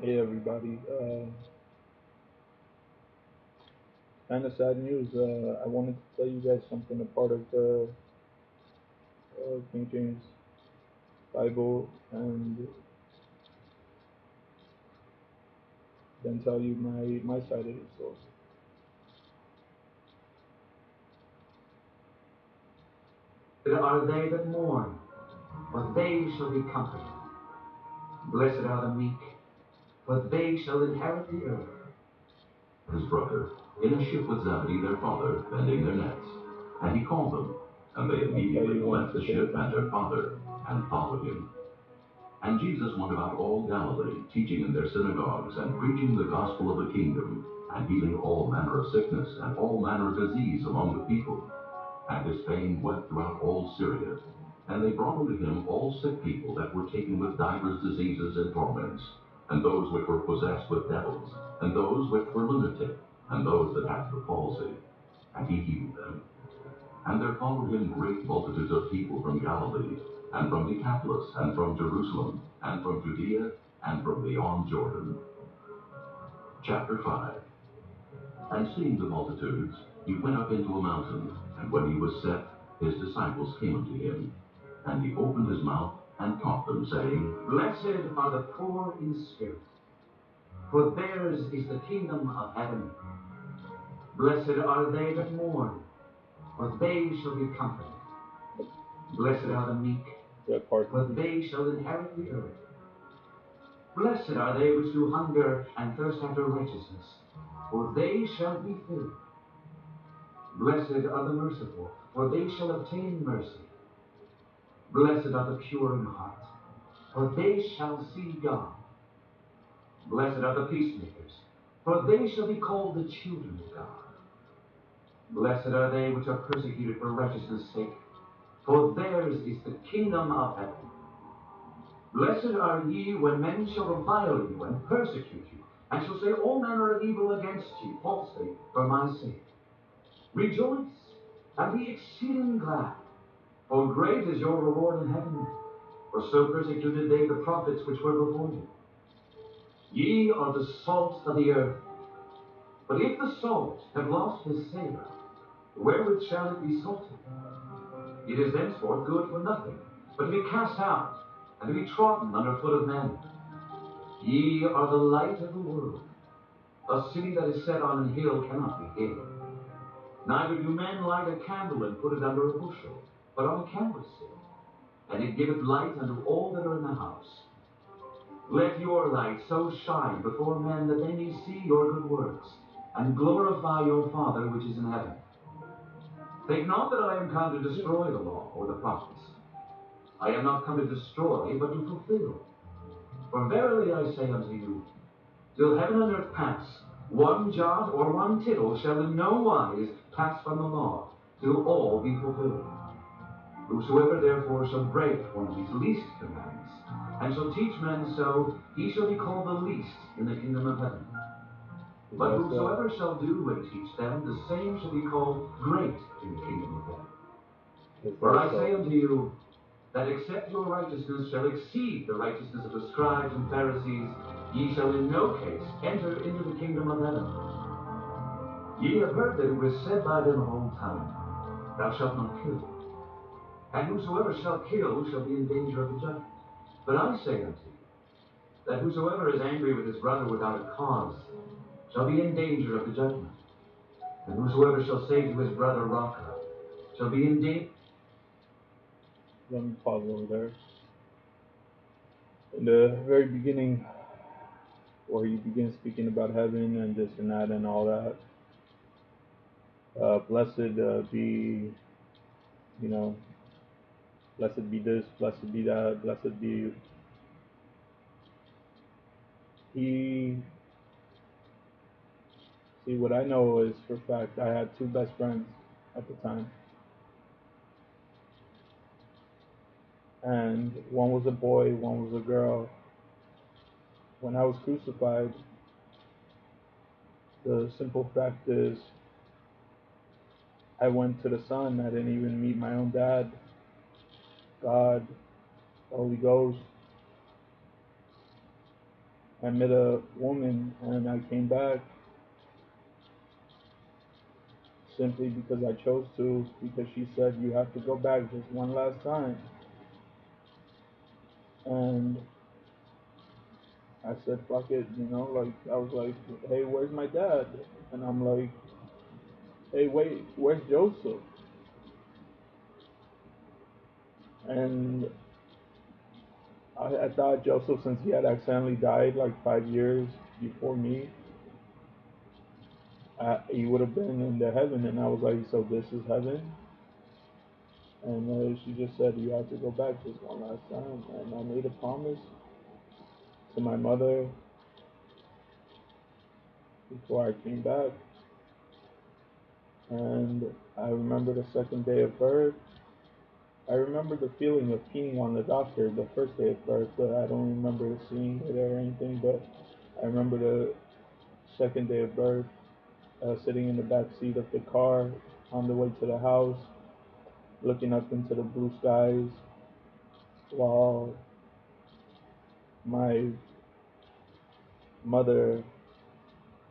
Hey everybody, kind of sad news. I wanted to tell you guys something, a part of the King James Bible, and then tell you my side of the story. Blessed are they that mourn, for they shall be comforted. Blessed are the meek, for they shall inherit the earth. His brother, in a ship with Zebedee their father, mending their nets. And he called them, and they I'll tell immediately you when left to the pay ship and their attention. father, and followed him. And Jesus went about all Galilee, teaching in their synagogues, and preaching the gospel of the kingdom, and healing all manner of sickness and all manner of disease among the people. And his fame went throughout all Syria. And they brought unto him all sick people that were taken with divers diseases and torments, and those which were possessed with devils, and those which were lunatic, and those that had the palsy. And he healed them. And there followed him great multitudes of people from Galilee, and from Decapolis, and from Jerusalem, and from Judea, and from beyond Jordan. Chapter 5. And seeing the multitudes, he went up into a mountain, and when he was set, his disciples came unto him. And he opened his mouth, and taught them, saying, Blessed are the poor in spirit, for theirs is the kingdom of heaven. Blessed are they that mourn, for they shall be comforted. Blessed are the meek, That part. for they shall inherit the earth. Blessed are they which do hunger and thirst after righteousness, for they shall be filled. Blessed are the merciful, for they shall obtain mercy. Blessed are the pure in heart, for they shall see God. Blessed are the peacemakers, for they shall be called the children of God. Blessed are they which are persecuted for righteousness' sake, for theirs is the kingdom of heaven. Blessed are ye when men shall revile you and persecute you, and shall say all manner of evil against you falsely for my sake. Rejoice and be exceeding glad, for great is your reward in heaven. For so persecuted they the prophets which were before you. Ye are the salt of the earth. But if the salt have lost his savour, wherewith shall it be salted? It is thenceforth good for nothing, but to be cast out, and to be trodden under foot of men. Ye are the light of the world. A city that is set on an hill cannot be hid. Neither do men light a candle and put it under a bushel, but on a candlestick, and it giveth light unto all that are in the house. Let your light so shine before men that they may see your good works, and glorify your Father which is in heaven. Think not that I am come to destroy the law or the prophets. I am not come to destroy, but to fulfill. For verily I say unto you, till heaven and earth pass, one jot or one tittle shall in no wise pass from the law, till all be fulfilled. Whosoever therefore shall break one of these least commandments, and shall teach men so, he shall be called the least in the kingdom of heaven. But That's whosoever shall do and teach them, the same shall be called great in the kingdom of heaven. is For that I so? say unto you, that except your righteousness shall exceed the righteousness of the scribes and Pharisees, ye shall in no case enter into the kingdom of heaven. Ye have heard that it was said by them of old time, Thou shalt not kill. And whosoever shall kill shall be in danger of the judgment. But I say unto you, that whosoever is angry with his brother without a cause shall be in danger of the judgment. And whosoever shall say to his brother, Raca, shall be in danger. Let me pause over there. In the very beginning, where he begins speaking about heaven and this and that and all that, blessed be, you know, blessed be this, blessed be that, blessed be. He, see, what I know is for a fact, I had two best friends at the time, and one was a boy, one was a girl. When I was crucified, the simple fact is, I went to the Son. I didn't even meet my own dad, God, the Holy Ghost. I met a woman and I came back simply because I chose to, because she said you have to go back just one last time. And I said, fuck it, like, I was like, hey, where's my dad? And I'm like, hey, wait, where's Joseph? And I thought Joseph, since he had accidentally died like 5 years before me, he would have been in the heaven. And I was like, so this is heaven? And she just said, you have to go back just one last time. And I made a promise to my mother before I came back. And I remember the second day of birth. I remember the feeling of peeing on the doctor the first day of birth, but I don't remember seeing it or anything. But I remember the second day of birth, sitting in the back seat of the car on the way to the house, looking up into the blue skies while my mother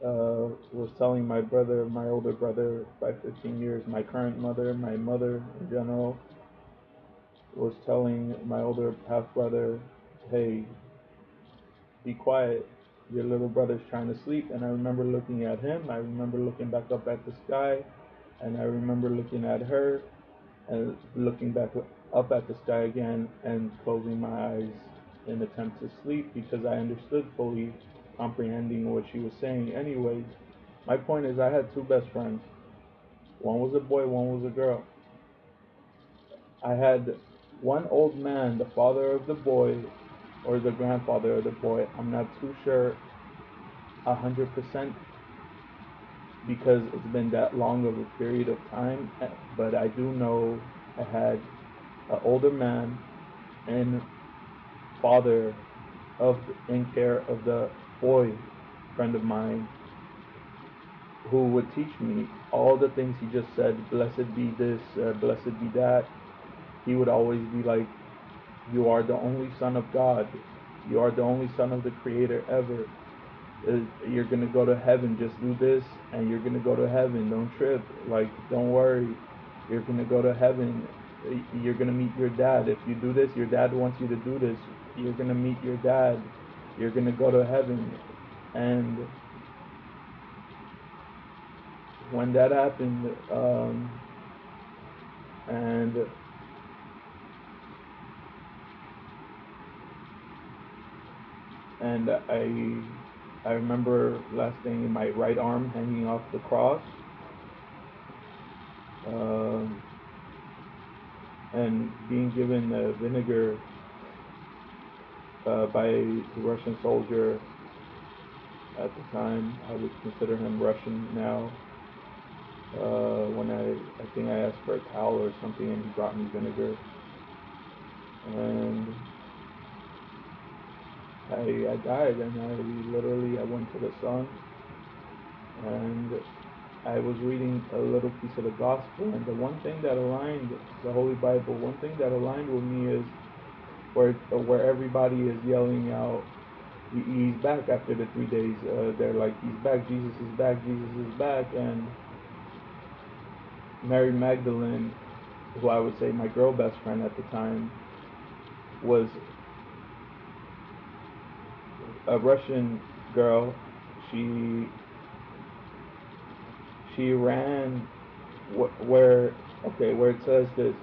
was telling my brother, my older brother by 15 years, my current mother, my mother in general, was telling my older half brother, hey, be quiet. Your little brother's trying to sleep. And I remember looking at him. I remember looking back up at the sky. And I remember looking at her and looking back up at the sky again and closing my eyes in attempt to sleep because I understood fully, comprehending what she was saying. Anyways, my point is I had two best friends. One was a boy, one was a girl. I had one old man, the father of the boy, or the grandfather of the boy. I'm not too sure 100% because it's been that long of a period of time, but I do know I had an older man and father of in care of the boy friend of mine who would teach me all the things he just said. Blessed be this, blessed be that. He would always be like, you are the only son of God. You are the only son of the creator ever. You're gonna go to heaven. Just do this and you're gonna go to heaven. Don't trip. Like, don't worry. You're gonna go to heaven. You're gonna meet your dad. If you do this, your dad wants you to do this. You're gonna meet your dad. You're gonna go to heaven. And when that happened, and and I remember lasting my right arm hanging off the cross, um, and being given vinegar by the Russian soldier at the time. I would consider him Russian now. When I think I asked for a towel or something, and he brought me vinegar, and I died, and I went to the sun, and I was reading a little piece of the gospel, and the one thing that aligned, the Holy Bible, one thing that aligned with me is where everybody is yelling out, he's back after the 3 days. They're like, he's back, Jesus is back, Jesus is back. And Mary Magdalene, who I would say my girl best friend at the time, was a Russian girl. She she ran where where it says this,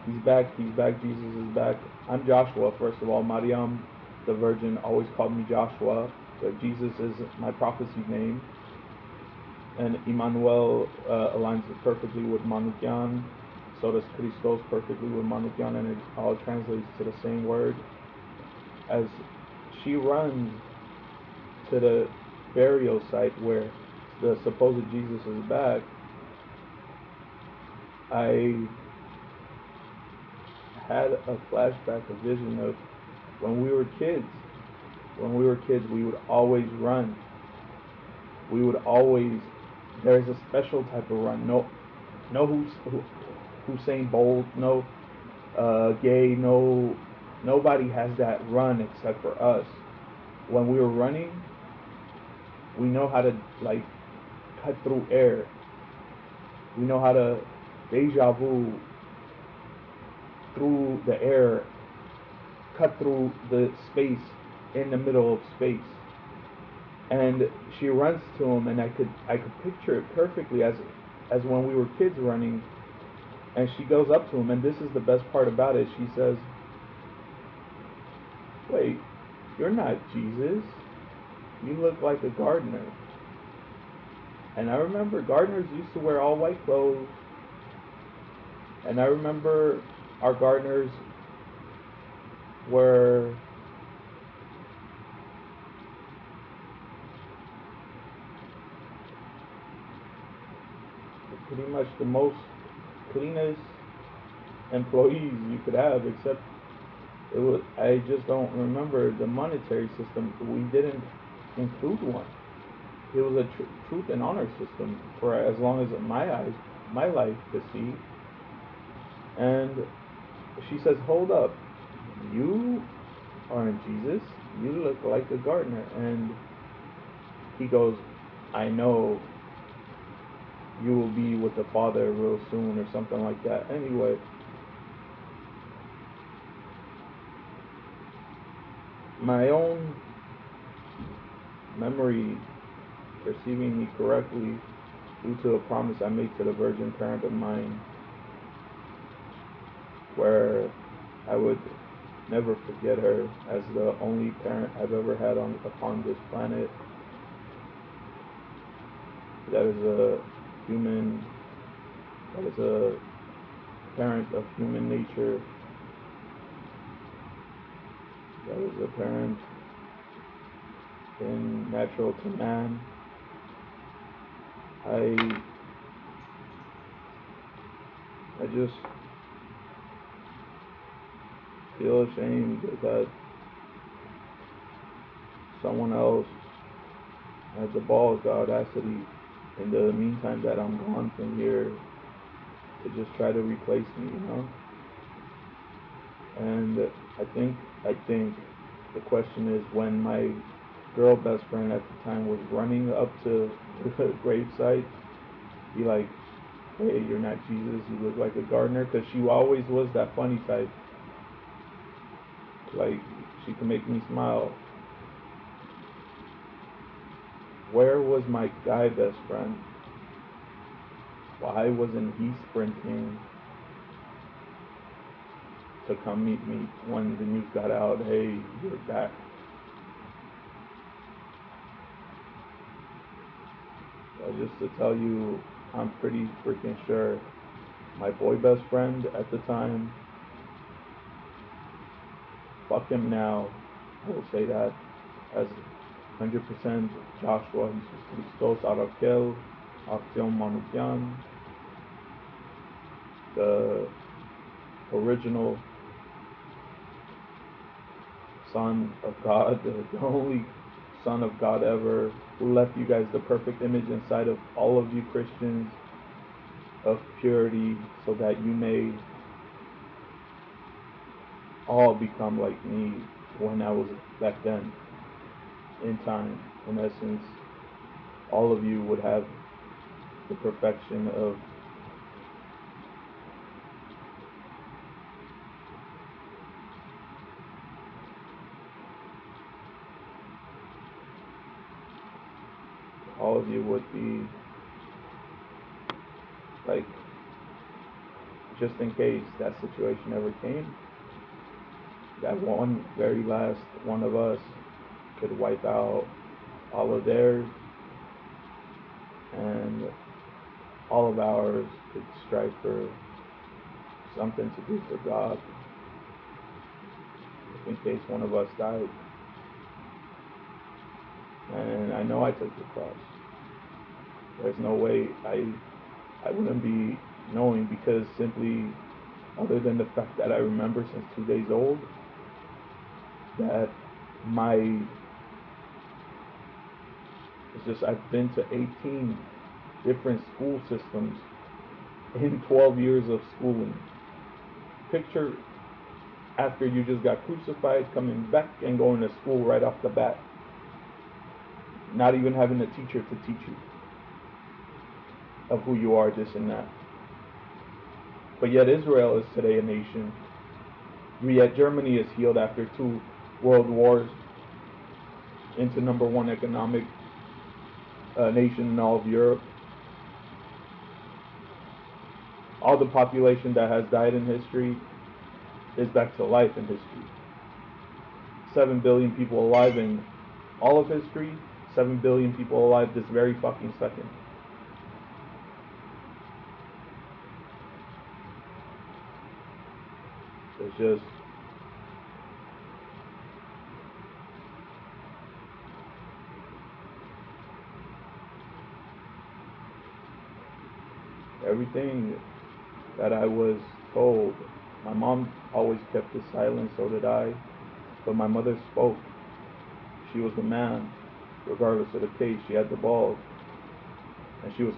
he's back, Jesus is back. I'm Joshua, first of all. Mariam, the Virgin, always called me Joshua, but Jesus is my prophecy name. And Emmanuel aligns perfectly with Manukyan. So does Christos perfectly with Manukyan, and it all translates to the same word. As she runs to the burial site where the supposed Jesus is back, I had a flashback, a vision of when we were kids. When we were kids, we would always run. We would always. There's a special type of run. No, Hussein Bolt. No, gay. No, nobody has that run except for us. when we were running, we know how to like cut through air. We know how to deja vu through the air, cut through the space in the middle of space. And she runs to him, and I could picture it perfectly as when we were kids running. And she goes up to him, and this is the best part about it. She says, "Wait, you're not Jesus. You look like a gardener." And I remember gardeners used to wear all white clothes. And I remember our gardeners were pretty much the most cleanest employees you could have, except it was, I just don't remember the monetary system. We didn't include one. It was a truth and honor system for as long as my life could see. And she says, "Hold up, you aren't Jesus. You look like a gardener." And he goes, "I know you will be with the Father real soon," or something like that. Anyway, my own memory perceiving me correctly due to a promise I made to the virgin parent of mine, where I would never forget her as the only parent I've ever had upon this planet. That is a human, that is a parent of human nature, that is a parent in natural to man. I I just feel ashamed that someone else had the balls, the audacity, in the meantime that I'm gone from here, to just try to replace me, you know? And I think the question is, when my girl best friend at the time was running up to the gravesite, be like, "Hey, you're not Jesus, you look like a gardener," because she always was that funny type. Like, she could make me smile. Where was my guy best friend? Why wasn't he sprinting to come meet me when the news got out? "Hey, you're back." So just to tell you, I'm pretty freaking sure my boy best friend at the time, fuck him now, I will say that as 100% Joshua Jesus Christos ARTYOM MANUKYAN, the original Son of God, the only Son of God ever, who left you guys the perfect image inside of all of you Christians of purity, so that you may all become like me when I was back then in time. In essence, all of you would have the perfection of all of you would be like, just in case that situation ever came, that one very last one of us could wipe out all of theirs, and all of ours could strive for something to do for God, in case one of us died. And I know I took the cross. There's no way I wouldn't be knowing, because simply, other than the fact that I remember since 2 days old, that my, it's just, I've been to 18 different school systems in 12 years of schooling. Picture after you just got crucified, coming back and going to school right off the bat. not even having a teacher to teach you of who you are, this and that. But yet Israel is today a nation. Yet Germany is healed after 2 world wars into #1 economic nation in all of Europe. All the population that has died in history is back to life in history. 7 billion people alive in all of history. 7 billion people alive this very fucking second. It's just everything that I was told. My mom always kept it silent, so did I. But my mother spoke. She was the man, regardless of the case. She had the balls, and she was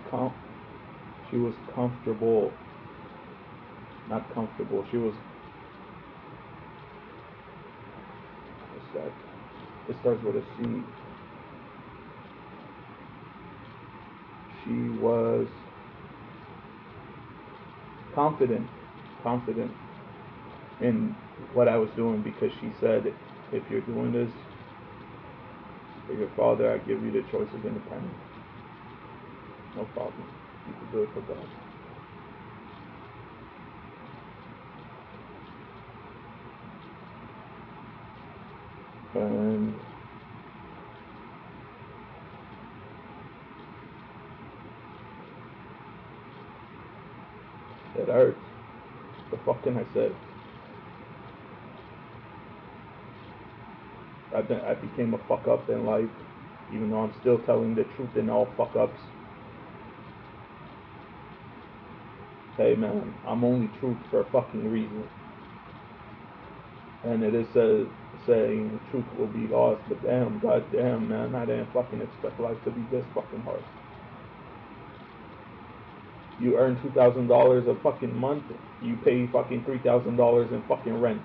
comfortable. Not comfortable. She was. What's that? It starts with a C. She was confident in what I was doing, because she said, if you're doing this for your father, I give you the choice of independence. No problem. You can do it for God. And it hurts. The fuck can I say? I became a fuck up in life, even though I'm still telling the truth in all fuck ups. Hey man, I'm only truth for a fucking reason. And it is saying truth will be lost, but damn, goddamn, man, I didn't fucking expect life to be this fucking hard. You earn $2,000 a fucking month, you pay fucking $3,000 in fucking rent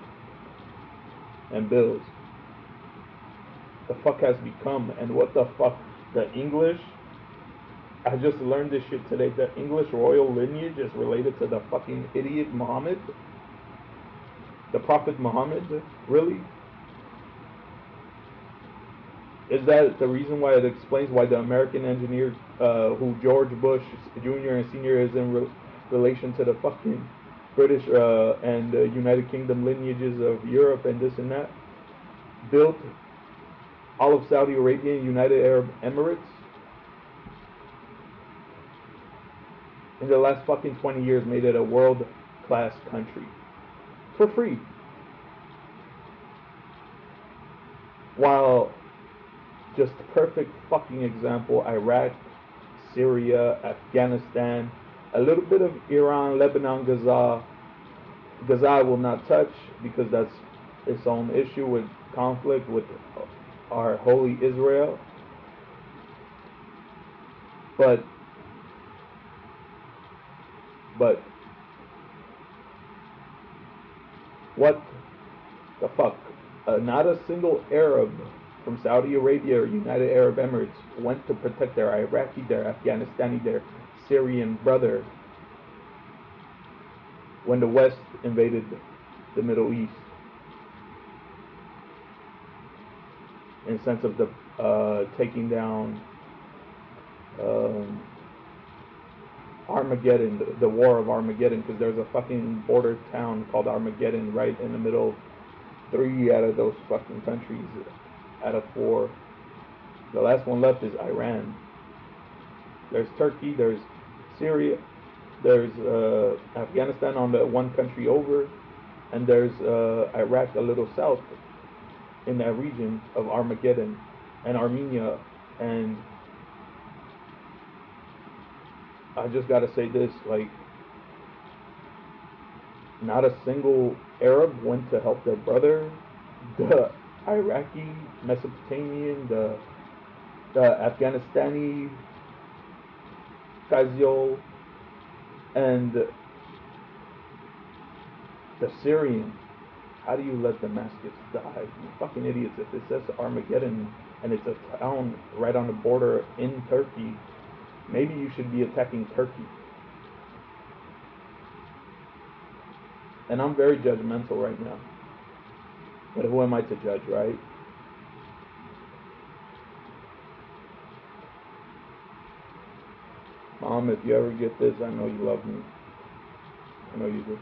and bills. The fuck has become, and what the fuck, the English, I just learned this shit today, the English royal lineage is related to the fucking idiot Muhammad, the Prophet Muhammad, really? Is that the reason why it explains why the American engineer, who George Bush Jr. and Sr. is in relation to the fucking British and United Kingdom lineages of Europe and this and that, built all of Saudi Arabia and United Arab Emirates in the last fucking 20 years, made it a world-class country for free. While just perfect fucking example, Iraq, Syria, Afghanistan, a little bit of Iran, Lebanon, Gaza. Gaza I will not touch because that's its own issue with conflict with our holy Israel. But what the fuck? Not a single Arab from Saudi Arabia or United Arab Emirates went to protect their Iraqi, their Afghanistani, their Syrian brother when the West invaded the Middle East. In sense of the taking down Armageddon, the war of Armageddon, because there's a fucking border town called Armageddon right in the middle. 3 out of those fucking countries out of 4. The last one left is Iran. There's Turkey, there's Syria, there's Afghanistan on the one country over, and there's Iraq a little south in that region of Armageddon, and Armenia. And I just gotta say this, like, not a single Arab went to help their brother. The Iraqi, Mesopotamian, the Afghanistani, Kazio, and the Syrian. How do you let Damascus die? You fucking idiots. If it says Armageddon and it's a town right on the border in Turkey, maybe you should be attacking Turkey. And I'm very judgmental right now. But who am I to judge, right? Mom, if you ever get this, I know you love me. I know you do.